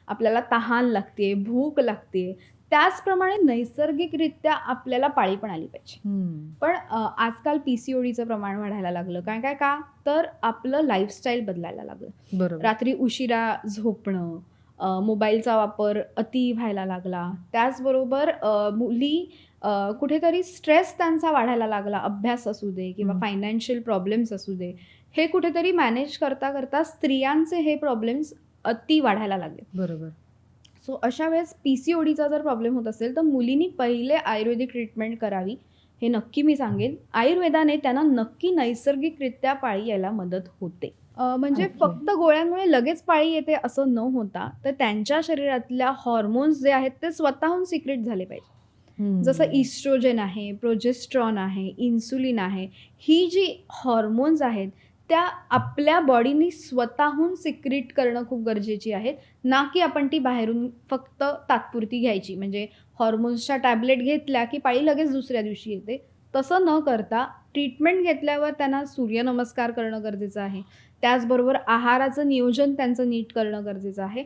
आपल्याला तहान लागते, भूक लागते, त्याचप्रमाणे नैसर्गिकरित्या आपल्याला पाळी पण आली पाहिजे. पण आजकाल पीसीओडीचं प्रमाण वाढायला लागलं. काय काय का तर आपलं लाईफस्टाईल बदलायला लागलं. बरोबर. रात्री उशिरा झोपणं, मोबाईलचा वापर अति व्हायला लागला. त्याचबरोबर मुली कुठेतरी स्ट्रेस त्यांचा वाढायला लागला. अभ्यास असू दे किंवा फायनान्शियल प्रॉब्लेम्स असू दे. हे कुठेतरी मॅनेज करता करता स्त्रियांचे हे प्रॉब्लेम्स अति वाढायला लागले. बरोबर. सो अशा वेळेस पीसीओडीचा जर प्रॉब्लेम होत असेल तर मुलींनी पहिले आयुर्वेदिक ट्रीटमेंट करावी, हे नक्की मी सांगेन. आयुर्वेदाने त्यांना नक्की नैसर्गिकरित्या पाळी यायला मदत होते. म्हणजे ओके. फक्त गोळ्यांमुळे लगेच पाळी येते असं न होता तर त्यांच्या शरीरातल्या हॉर्मोन्स जे आहेत ते स्वतःहून सिक्रेट झाले पाहिजे. जसं इस्ट्रोजेन आहे, प्रोजेस्ट्रॉन आहे, इन्सुलिन आहे, ही जी हॉर्मोन्स आहेत त्या आपल्या बॉडीनी स्वतःहून सिक्रेट करणं खूप गरजेची आहेत, ना की आपण ती बाहेरून फक्त तात्पुरती घ्यायची. म्हणजे हॉर्मोन्सच्या टॅबलेट घेतल्या की पाळी लगेच दुसऱ्या दिवशी येते. तसं न करता ट्रीटमेंट घेतल्यावर त्यांना सूर्यनमस्कार करणं गरजेचं आहे. त्याचबरोबर आहाराचं नियोजन त्यांचं नीट करणं गरजेचं आहे.